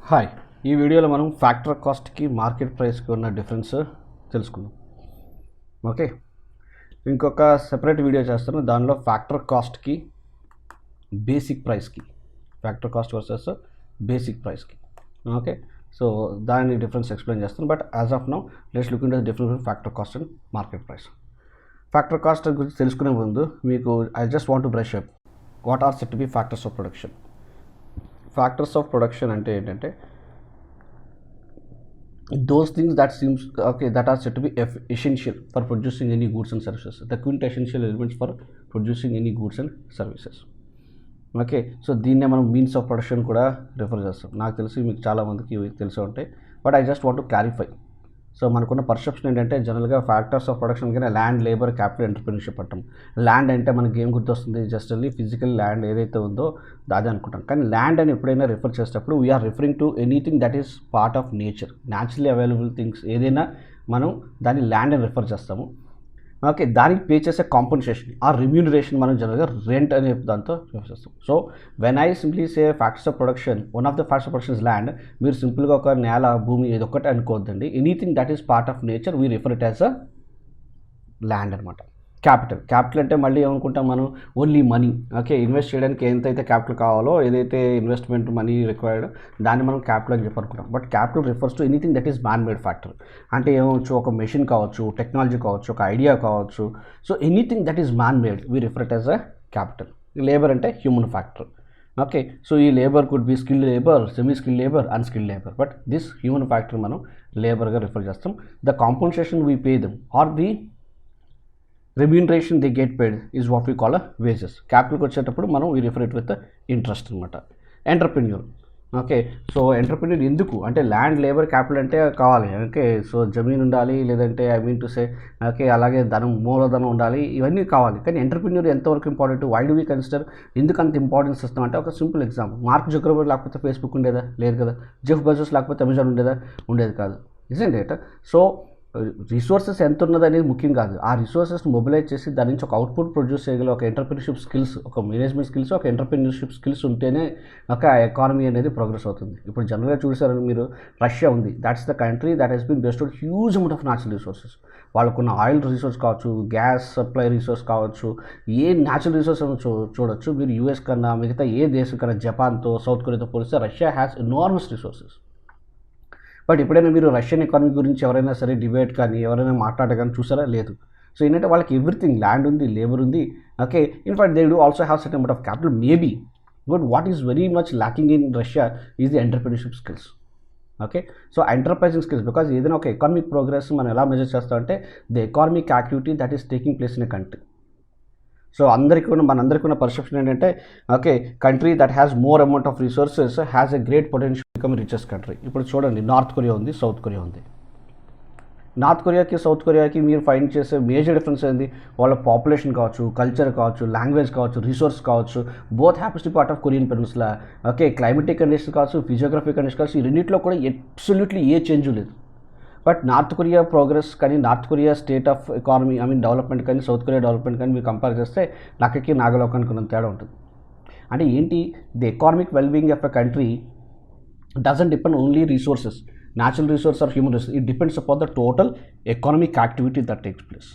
Hi, ఈ వీడియోలో మనం ఫ్యాక్టర్ కాస్ట్కి మార్కెట్ ప్రైస్కి ఉన్న డిఫరెన్స్ తెలుసుకుందాం. ఓకే, ఇంకొక సెపరేట్ వీడియో చేస్తాను, దానిలో ఫ్యాక్టర్ కాస్ట్కి బేసిక్ ప్రైస్కి, ఫ్యాక్టర్ కాస్ట్ వర్సెస్ బేసిక్ ప్రైస్కి. ఓకే, సో దాని డిఫరెన్స్ ఎక్స్ప్లెయిన్ చేస్తాను. But as of now let's look into the difference between factor cost and market price. Factor cost గురించి తెలుసుకునే ముందు మీకు I just want to brush up what are said to be factors of production. Factors of production అంటే ఏంటంటే those things that are said to be essential for producing any goods and services, the quintessential elements for producing any goods and services. Okay, so దీన్నే మనం means of production కూడా refer చేస్తాం. నాకు తెలిసి మీకు చాలామందికి తెలిసే ఉంటాయి, but I just want to clarify. So మనకున్న పర్సెప్షన్ ఏంటంటే జనరల్గా ఫ్యాక్టర్స్ ఆఫ్ ప్రొడక్షన్ కింద ల్యాండ్, లేబర్, క్యాపిటల్, ఎంటర్‌ప్రెన్యూర్‌షిప్ అంటాం. ల్యాండ్ అంటే మనకి ఏం గుర్తొస్తుంది? జస్ట్ ఓన్లీ ఫిజికల్ ల్యాండ్ ఏదైతే ఉందో అదే అనుకుంటాం. కానీ ల్యాండ్ అని ఎప్పుడైనా రిఫర్ చేసేటప్పుడు we are referring to anything that is part of nature, naturally available things ఏదైనా మనం దాన్ని ల్యాండ్ అని రిఫర్ చేస్తాము. ఓకే, దానికి పే చేసే కాంపన్సేషన్ ఆ రెమ్యూనరేషన్ మనం జనరల్గా రెంట్ అనే దాంతో రిఫర్ చేస్తాం. So when I simply say factors of production, one of the factors of production is land. మీరు సింపుల్గా ఒక నేల, భూమి ఏదొక్కటి అనుకోవద్దండి. Anything that is part of nature we refer it as a land అనమాట. క్యాపిటల్ అంటే మళ్ళీ ఏమనుకుంటాం మనం? Only money. ఓకే, ఇన్వెస్ట్ చేయడానికి ఎంతైతే క్యాపిటల్ కావాలో, ఏదైతే ఇన్వెస్ట్మెంట్ మనీ రిక్వైర్డ్, దాన్ని మనం క్యాపిటల్ అని చెప్పి అనుకుంటాం. But capital refers to anything that is man made factor. అంటే ఏమవచ్చు? ఒక మెషిన్ కావచ్చు, టెక్నాలజీ కావచ్చు, ఒక ఐడియా కావచ్చు. So anything that is man made we refer it as a capital. Labour అంటే హ్యూమన్ ఫ్యాక్టర్. ఓకే, సో ఈ labour could be skilled labour, semi skilled labour, unskilled labour, but this human factor మనం లేబర్గా refer చేస్తాం. The compensation we pay them or the remuneration they get paid is what we call a wages. క్యాపిటల్కి వచ్చేటప్పుడు మనం we refer it with interest అనమాట. Entrepreneur. Okay, so entrepreneur ఎందుకు అంటే land, labour, capital అంటే కావాలి. ఓకే, సో జమీన్ ఉండాలి, లేదంటే I mean to say okay అలాగే ధనం, మూలధనం ఉండాలి, ఇవన్నీ కావాలి. కానీ ఎంటర్‌ప్రెన్యూర్ ఎంతవరకు important? Why do we consider? ఎందుకు అంత ఇంపార్టెన్స్ ఇస్తాం అంటే ఒక సింపుల్ ఎగ్జాంపుల్. మార్క్ జుకర్బర్గ్ లేకపోతే ఫేస్బుక్ ఉండేదా? లేదు కదా. జెఫ్ బెజోస్ లేకపోతే అమెజాన్ ఉండేదా? ఉండేది కాదు. Isn't it? సో రిసోర్సెస్ ఎంత ఉన్నది అనేది ముఖ్యం కాదు. ఆ రిసోర్సెస్ని మొబిలైజ్ చేసి దాని నుంచి ఒక అవుట్పుట్ ప్రొడ్యూస్ చేయగల ఒక ఎంటర్‌ప్రెన్యూర్‌షిప్ స్కిల్స్, ఒక మేనేజ్మెంట్ స్కిల్స్, ఒక ఎంటర్‌ప్రెన్యూర్‌షిప్ స్కిల్స్ ఉంటేనే ఒక ఎకానమీ అనేది ప్రోగ్రెస్ అవుతుంది. ఇప్పుడు జనరల్గా చూసారని మీరు, రష్యా ఉంది. That's the country that has been blessed huge amount of natural resources. వాళ్ళకున్న ఆయిల్ రిసోర్స్ కావచ్చు, గ్యాస్ సప్లై రిసోర్స్ కావచ్చు, ఏ న్యాచురల్ రిసోర్స్ చూడొచ్చు. మీరు యూఎస్ కన్నా, మిగతా ఏ దేశం కన్నా, జపాన్తో, సౌత్ కొరియాతో పోలిస్తే Russia has enormous resources. But ఎప్పుడైనా మీరు రష్యన్ ఎకానమీ గురించి ఎవరైనా సరే డిబేట్ కానీ, ఎవరైనా మాట్లాడగానే చూసారా? లేదు. సో ఏంటంటే వాళ్ళకి ఎవ్రీథింగ్, ల్యాండ్ ఉంది, లేబర్ ఉంది. Okay, in fact they do also have certain amount of capital maybe. But what is very much lacking in Russia is the entrepreneurship skills. Okay, so enterprising skills, because ఏదైనా ఒక economic progress మనం ఎలా measure చేస్తామంటే the economic activity that is taking place in a country. So మనందరికీ ఉన్న perception ఏంటంటే okay, country that has more amount of resources has a great potential become richest country. ఇప్పుడు చూడండి, నార్త్ కొరియా ఉంది, south Korea ఉంది. North కొరియాకి, south కొరియాకి మీరు find చేసే major difference ఏంది? వాళ్ళ పాపులేషన్ కావచ్చు, కల్చర్ కావచ్చు, లాంగ్వేజ్ కావచ్చు, రిసోర్స్ కావచ్చు, both happens to part of Korean peninsula. Okay, climatic condition కావచ్చు, ఫిజియోగ్రఫిక్ కండిషన్ కావచ్చు, ఈ రెండింటిలో కూడా అబ్సల్యూట్లీ ఏ చేంజ్ లేదు. బట్ నార్త్ కొరియా ప్రోగ్రెస్ కానీ, North Korea state of economy I mean development కానీ, సౌత్ కొరియా డెవలప్మెంట్ కానీ మీరు కంపేర్ చేస్తే నాకకి నాగలోకానికి ఉన్న తేడా ఉంటుంది. అంటే ఏంటి? The economic wellbeing of a country doesn't depend only resources, natural resource or human resource. It depends upon the total economic activity that takes place.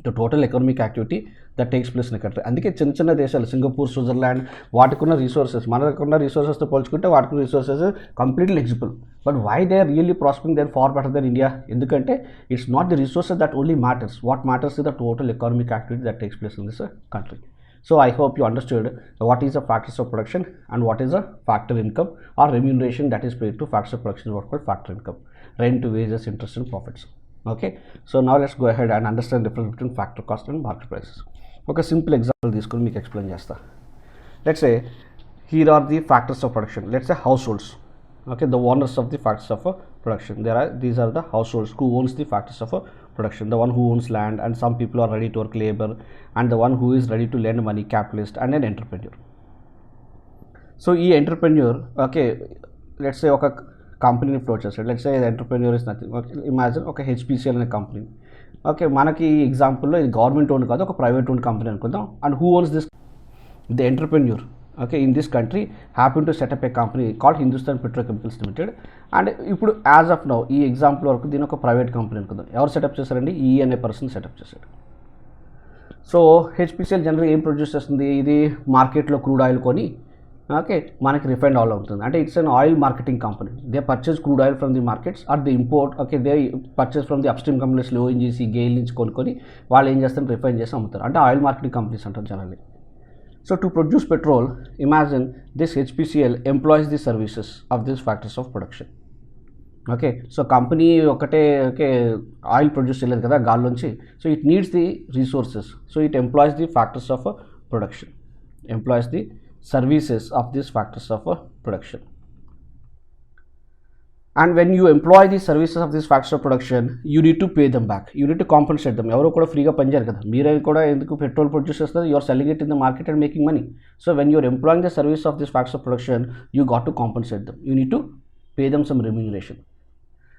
The total economic activity that takes place in a country. అందుకే చిన్న దేశాలు, Singapore, Switzerland, వాటికున్న resources మనకున్న రిసోర్సెస్తో పోల్చుకుంటే వాటికున్న resources completely negligible. But why they are really prospering, they are far better than India? ఎందుకంటే it's not the resources that only matters. What matters is the total economic activity that takes place in this country. So I hope you understood what is the factors of production and what is a factor income or remuneration that is paid to factors of production, what called factor income, rent, wages, interest and profits. Okay, so now let's go ahead and understand the difference between factor cost and market prices. Okay, simple example తీసుకొని మీకు explain చేస్తా. Let's say here are the factors of production. Let's say households. Okay, the owners of the factors of production. These are the households who owns the factors of production. The one who owns land, and some people are ready to work labor, and the one who is ready to lend money, capitalist, and an entrepreneur. So ఈ entrepreneur, okay, let's say ఒక కంపెనీని flow చేస్తాడు. Let's say entrepreneur is nothing. Imagine ఒక HPCL అనే company. Okay, మనకి ఈ ఎగ్జాంపుల్లో ఇది government own కాదు, ఒక ప్రైవేట్ ఓన్ కంపెనీ అనుకుందాం. And who ones this? The entrepreneur. okay, in this country happened to set up a company called Hindustan Petrochemicals Limited. And ఇప్పుడు as of now ఈ example వరకు దీని ఒక ప్రైవేట్ కంపెనీ అనుకుందాం. ఎవరు సెటప్ చేశారండి? ఈ అనే పర్సన్ సెటప్ చేశాడు. సో హెచ్పిసిఎల్ జనరల్గా ఏం ప్రొడ్యూస్ చేస్తుంది? ఇది మార్కెట్లో క్రూడ్ ఆయిల్ కొని ఓకే మనకి రిఫైండ్ ఆయిల్ అవుతుంది. అంటే it's an oil marketing company. They purchase crude oil from the markets or the import, okay, they purchase from the upstream companies ONGC, GAIL నుంచి కొనుక్కొని వాళ్ళు ఏం చేస్తారు? రిఫైన్ చేసి అమ్ముతారు. అంటే ఆయిల్ మార్కెటింగ్ కంపెనీస్ అంటారు generally. So to produce petrol, imagine this HPCL employs the services of these factors of production. Okay, so company ఒకటే ఓకే ఆయిల్ ప్రొడ్యూస్ చేయలేదు కదా గాల్లోంచి. So it needs the resources. So it employs the factors of production, employs the services of these factors of production. And when you employ the services of these factors of production, you need to pay them back. You need to compensate them. ఎవరో కూడా ఫ్రీగా పనిచేయరు కదా, మీరే కూడా ఎందుకు petrol produce చేస్తారు? You are selling it in the market and making money. So when you are employing the service of this factors of production, you got to compensate them. You need to pay them some remuneration.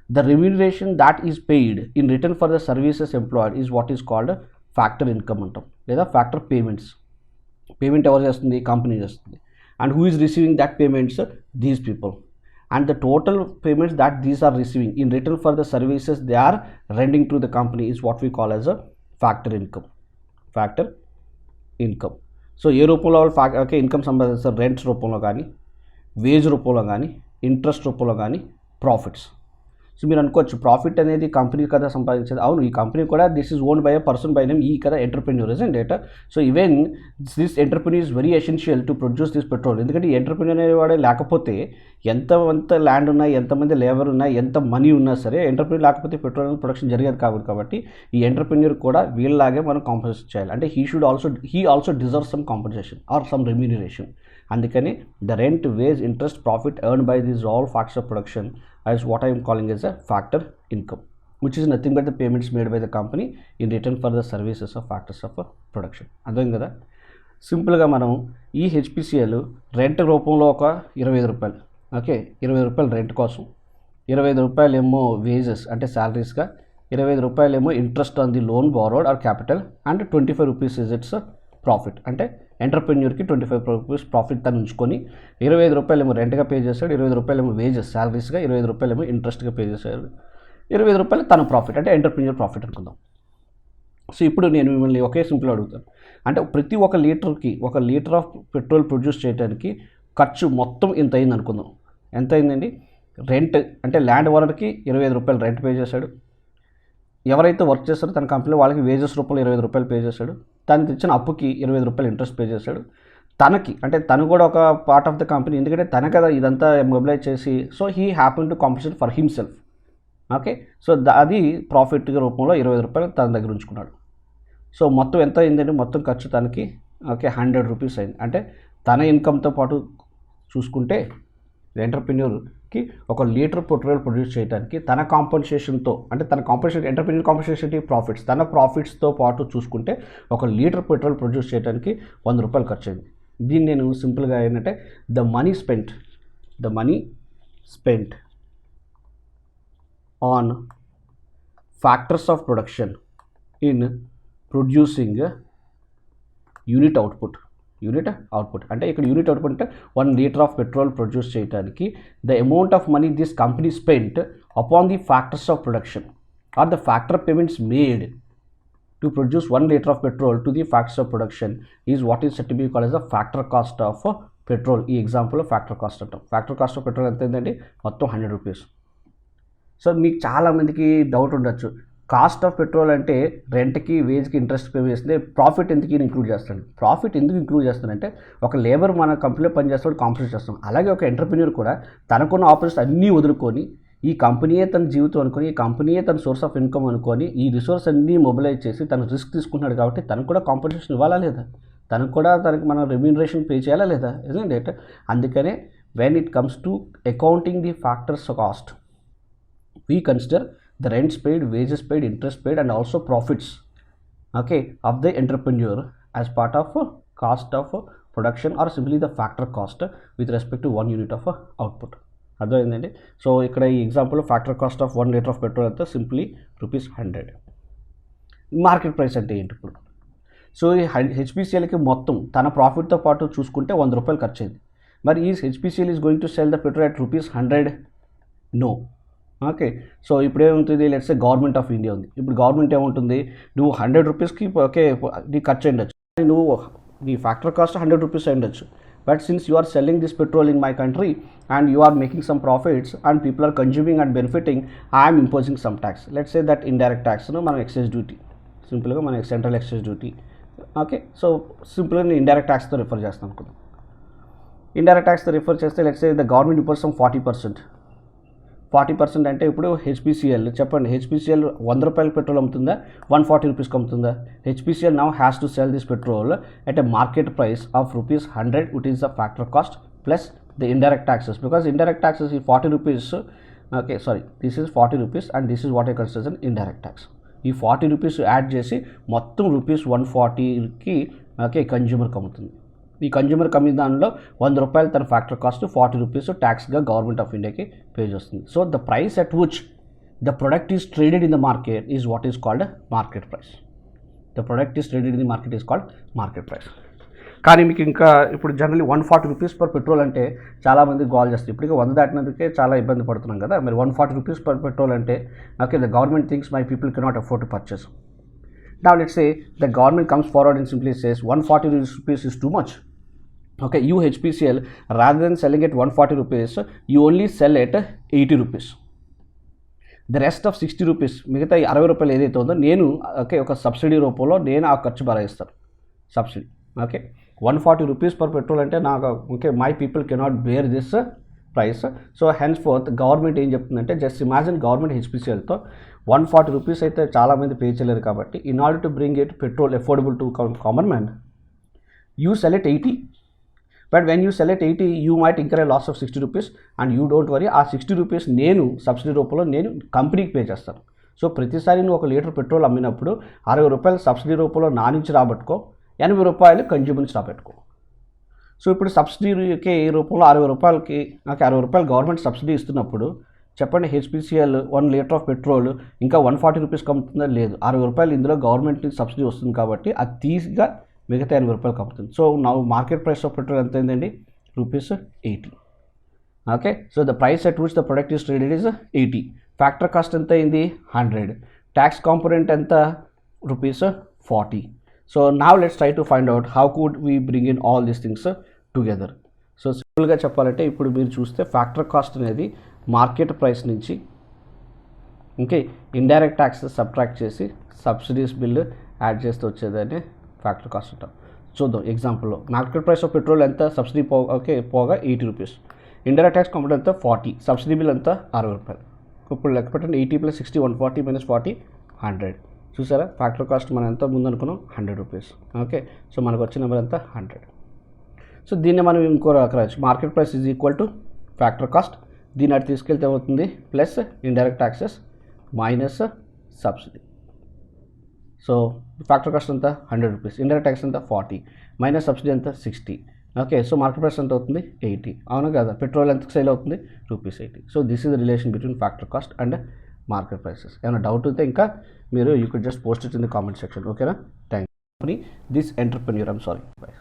The remuneration that is paid in return for the services employed is what is called factor income అంటాం, లేదా factor payments. Payment ఎవరు చేస్తుంది? Company చేస్తుంది. And who is receiving that payments? These people. And the total payments that these are receiving in return for the services they are rendering to the company is what we call as a factor income. Factor income. So ఏ రూపంలో okay income సంపాదిస్తారు? Rents రూపంలో కానీ, veg రూపంలో కానీ, interest రూపంలో కానీ, profits. So మీరు అనుకోవచ్చు ప్రాఫిట్ అనేది కంపెనీ కదా సంపాదించేది. అవును, ఈ కంపెనీ కూడా this is owned by a person by name ఈ కదా entrepreneur is and data. So even this entrepreneur is very essential to produce this petrol. ఎందుకంటే ఈ ఎంటర్ప్రెన్యూర్ అనేవాడే లేకపోతే ఎంత ల్యాండ్ ఉన్నా, ఎంతమంది లేబర్ ఉన్నా, ఎంత మనీ ఉన్నా సరే ఎంటర్ప్రెన్యూర్ లేకపోతే పెట్రోల్ ప్రొడక్షన్ జరిగేది కాబట్టి ఈ ఎంటర్ప్రెన్యూర్ కూడా వీళ్ళలాగే మనం కాంపన్సేట్ చేయాలి. అంటే he also deserve some compensation or some remuneration. అందుకని the rent, wage, interest, profit earn by these all factors of production as what I am calling as a factor income, which is nothing but the payments made by the company in return for the services of factors of production. అర్థం కదా? సింపుల్గా మనం ఈ HPCL rent రూపంలో ఒక 25 రూపాయలు, okay, 20 రూపాయలు rent కోసం, 25 రూపాయలు ఏమో వేజెస్ అంటే శాలరీస్గా, 25 రూపాయలు ఏమో interest on the loan borrowed or capital, and 25 rupees is its profit. అంటే ఎంటర్ప్రెన్యూర్కి 25 రూపీస్ ప్రాఫిట్ తను ఉంచుకొని 25 రూపాయలు ఏమో రెంట్గా పే చేశాడు, 25 రూపాయలు ఏమో వేజెస్ శాలరీస్గా, 25 రూపాయలు ఏమో ఇంట్రెస్ట్గా పే చేశాడు, 25 రూపాయలు తన ప్రాఫిట్ అంటే ఎంటర్ప్రెన్యూర్ ప్రాఫిట్ అనుకుందాం. సో ఇప్పుడు నేను మిమ్మల్ని ఒకే సింపుల్ అడుగుతాను. అంటే ప్రతి ఒక లీటర్ ఆఫ్ పెట్రోల్ ప్రొడ్యూస్ చేయడానికి ఖర్చు మొత్తం ఇంత అయింది అనుకుందాం. ఎంత అయిందండి? రెంట్ అంటే ల్యాండ్ ఓనర్కి 25 రూపాయలు రెంట్ పే చేశాడు, ఎవరైతే వర్క్ చేస్తారో తన కంపెనీలో వాళ్ళకి వేజెస్ రూపంలో 25 రూపాయలు పే చేశాడు, తను తెచ్చిన అప్పుకి 25 రూపాయలు ఇంట్రెస్ట్ పే చేశాడు. తనకి అంటే తను కూడా ఒక పార్ట్ ఆఫ్ ద కంపెనీ, ఎందుకంటే తన కదా ఇదంతా మొబిలైజ్ చేసి, so he happen to compensate for himself. Okay, so అది ప్రాఫిట్ రూపంలో 25 రూపాయలు తన దగ్గర ఉంచుకున్నాడు. సో మొత్తం ఎంత అయిందండి? మొత్తం ఖర్చు తనకి ఓకే 100 రూపీస్ అయింది. అంటే తన ఇన్కమ్తో పాటు చూసుకుంటే ఎంటర్ప్రెన్యూర్కి ఒక లీటర్ పెట్రోల్ ప్రొడ్యూస్ చేయడానికి తన కాంపన్సేషన్తో, అంటే తన కాంపన్సేషన్ ఎంటర్ప్రెన్యూర్ కాంపన్సేషన్ ప్రాఫిట్స్, తన ప్రాఫిట్స్తో పాటు చూసుకుంటే ఒక లీటర్ పెట్రోల్ ప్రొడ్యూస్ చేయడానికి 100 రూపాయలు ఖర్చు అయింది. దీన్ని నేను సింపుల్గా ఏంటంటే the money spent on factors of production in producing unit output అంటే ఇక్కడ యూనిట్ అవుట్పుట్ అంటే 1 లీటర్ ఆఫ్ పెట్రోల్ ప్రొడ్యూస్ చేయడానికి the amount of money this company spent upon the factors of production or the factor payments made to produce 1 litre of petrol to the factors of production is what is said to be called as the factor cost of petrol. ఈ ఎగ్జాంపుల్లో factor cost అంటాం. Factor cost of petrol ఎంత అయిందండి? మొత్తం 100 rupees. So మీకు చాలామందికి doubt ఉండొచ్చు, cost of petrol అంటే రెంట్కి, వేజ్కి, ఇంట్రెస్ట్ పే చేస్తే ప్రాఫిట్ ఎందుకు ఇంక్లూడ్ చేస్తాడు? ప్రాఫిట్ ఎందుకు ఇంక్లూడ్ చేస్తాడంటే ఒక లేబర్ మన కంపెనీలో పనిచేస్తాడు, కాంపన్సేట్ చేస్తాం. అలాగే ఒక ఎంటర్ప్రెన్యూర్ కూడా తనకున్న ఆపరేషన్స్ అన్నీ వదులుకొని ఈ కంపెనీయే తన జీవితం అనుకొని, ఈ కంపెనీయే తన సోర్స్ ఆఫ్ ఇన్కమ్ అనుకొని ఈ రిసోర్స్ అన్నీ మొబిలైజ్ చేసి తను రిస్క్ తీసుకుంటున్నాడు కాబట్టి తనకు కూడా కాంపన్సేషన్ ఇవ్వాలా లేదా? తనకు మనం రెమ్యూనరేషన్ పే చేయాలా లేదా? ఇదండి. అందుకనే when it comes to accounting the factors cost, we consider the rents paid, wages paid, interest paid, and also profits, okay, of the entrepreneur as part of cost of production or simply the factor cost with respect to 1 unit of output. అర్థమైందండి. So ఇక్కడ ఈ example factor cost of 1 litre of petrol అయితే simply ₹100. Market price అంటే ఏంటి? ఇప్పుడు so ఈ హెచ్పిసిఎల్కి మొత్తం తన ప్రాఫిట్తో పాటు చూసుకుంటే 100 రూపాయలు ఖర్చు అయింది. మరి ఈ HPCL is going to sell the petrol at ₹100? No. Okay, so ఇప్పుడు ఏముంటుంది, let's say government of India ఉంది. ఇప్పుడు గవర్నమెంట్ ఏముంటుంది, నువ్వు 100 రూపీస్కి ఓకే నీ ఖర్చు అయ్యొచ్చు, నువ్వు నీ ఫ్యాక్టర్ కాస్ట్ 100 రూపీస్ అయ్యొచ్చు. But since you are selling this petrol in my country and you are making some profits and people are consuming and benefiting, I am imposing some tax. Let's say that indirect tax, మనం excise duty, సింపుల్గా మన central excise duty. Okay, so సింపుల్గా నేను indirect ట్యాక్స్తో refer చేస్తాను అనుకుందాం. Indirect ట్యాక్స్తో refer చేస్తే let's say the government impose some 40%. అంటే ఇప్పుడు హెచ్పిసిఎల్ చెప్పండి, హెచ్పిసిఎల్ 100 రూపాయల పెట్రోల్ అమ్ముతుందా, 140 రూపీస్కి అమ్ముతుందా? HPCL now has to sell this petrol at a market price of ₹100, which is the factor cost plus the indirect taxes, because indirect taxes is 40 rupees. Okay, sorry, this is 40 rupees and this is what I consider as an indirect tax. ఈ 40 rupees add చేసి మొత్తం ₹140కి okay కన్జ్యూమర్కి అమ్ముతుంది. ఈ consumer కమ్మిన దానిలో 100 రూపాయలు తన factor cost, 40 rupees ట్యాక్స్గా government of ఇండియాకి pay చేస్తుంది. So the price at which the product is traded in the market is what is called market price. The product is traded in the market is called market price. కానీ మీకు ఇంకా ఇప్పుడు generally 140 rupees per petrol అంటే చాలామంది goal చేస్తారు. ఇప్పటికే 100 దాటినందుకే చాలా ఇబ్బంది పడుతున్నాం కదా, మరి 140 రూపీస్ పర్ పెట్రోల్ అంటే okay the government thinks my people cannot afford to purchase. Now let's say the government comes forward and simply says 140 rupees is too much. Okay, you HPCL, rather than selling at 140 rupees, you only sell at 80 rupees. The rest of 60 rupees, మిగతా 60 రూపాయలు ఏదైతే ఉందో నేను okay ఒక subsidy రూపంలో నేను ఆ ఖర్చు భరాయిస్తాను. Subsidy okay 140 rupees per petrol అంటే నాకు okay my people cannot bear this price. So henceforth government ఏం చెప్తుందంటే, జస్ట్ ఇమాజిన్ గవర్నమెంట్ హెచ్పిసిఎల్తో 140 రూపీస్ అయితే చాలామంది పే చేయలేరు కాబట్టి in order to bring it petrol affordable to common man, you sell it 80. But when you sell it 80 you might incur a loss of 60 rupees and you don't worry. ఆ 60 rupees నేను subsidy రూపంలో నేను కంపెనీకి pay చేస్తాను. So ప్రతిసారి నువ్వు 1 litre petrol అమ్మినప్పుడు 60 రూపాయలు సబ్సిడీ రూపంలో నా నుంచి రాబట్టుకో, 80 రూపాయలు కన్జ్యూమర్ నుంచి రాబెట్టుకో. సో ఇప్పుడు సబ్సిడీకి రూపంలో 60 రూపాయలకి నాకు 60 రూపాయలు గవర్నమెంట్ సబ్సిడీ ఇస్తున్నప్పుడు చెప్పండి, హెచ్పిసిఎల్ 1 లీటర్ ఆఫ్ పెట్రోల్ ఇంకా 140 రూపీస్కి అమ్ముతుందా? లేదు, 60 రూపాయలు ఇందులో గవర్నమెంట్ నుంచి సబ్సిడీ వస్తుంది కాబట్టి అది తీసిగా మిగతా 80 రూపాయలకి అమ్ముతుంది. సో నా మార్కెట్ ప్రైస్ ఆఫ్ పెట్రోల్ ఎంత అయిందండి? ₹80. Okay, so the price at which the product is traded is 80. Factor cost ఎంత అయింది? 100. ట్యాక్స్ కాంపోనెంట్ ఎంత? ₹40. So now let's try to find out how could we bring in all these things together. So సింపుల్గా చెప్పాలంటే ఇప్పుడు మీరు చూస్తే factor cost అనేది market price నుంచి ఓకే ఇండైరెక్ట్ ట్యాక్సెస్ సబ్ట్రాక్ట్ చేసి సబ్సిడీస్ బిల్లు యాడ్ చేస్తే వచ్చేదాన్ని ఫ్యాక్టర్ కాస్ట్ అంటాం. చూద్దాం ఎగ్జాంపుల్లో. మార్కెట్ ప్రైస్ ఆఫ్ పెట్రోల్ ఎంత? సబ్సిడీ పోగా 80 రూపీస్. ఇండైరెక్ట్ ట్యాక్స్ కాంపోనెంట్ ఎంత? 40. సబ్సిడీ బిల్ ఎంత? 60 రూపాయలు. ఇప్పుడు లెక్క పెట్టండి, 80 + 60 140 - 40 100. చూసారా ఫ్యాక్టర్ కాస్ట్ మనం ఎంత ముందు అనుకున్నాం? 100 రూపీస్. ఓకే, సో మనకు వచ్చిన నెంబర్ ఎంత? 100. సో దీన్ని మనం ఇంకో రాయొచ్చు, market price is equal to factor cost. దీన్ని అటు తీసుకెళ్తే అవుతుంది plus indirect taxes minus subsidy. So factor cost ఎంత? 100 రూపీస్. ఇండైరెక్ట్ ట్యాక్స్ ఎంత? 40 మైనస్ సబ్సిడీ ఎంత? 60. ఓకే, సో మార్కెట్ ప్రైస్ ఎంత అవుతుంది? 80. అవును కదా, పెట్రోల్ ఎంతకు సేల్ అవుతుంది? ₹80. So this is the relation between factor cost and market prices. ఏమైనా డౌట్ ఉంటే ఇంకా మీరు you could just post it in the comment section. ఓకేనా? Thank you. This entrepreneur, I'm sorry, by.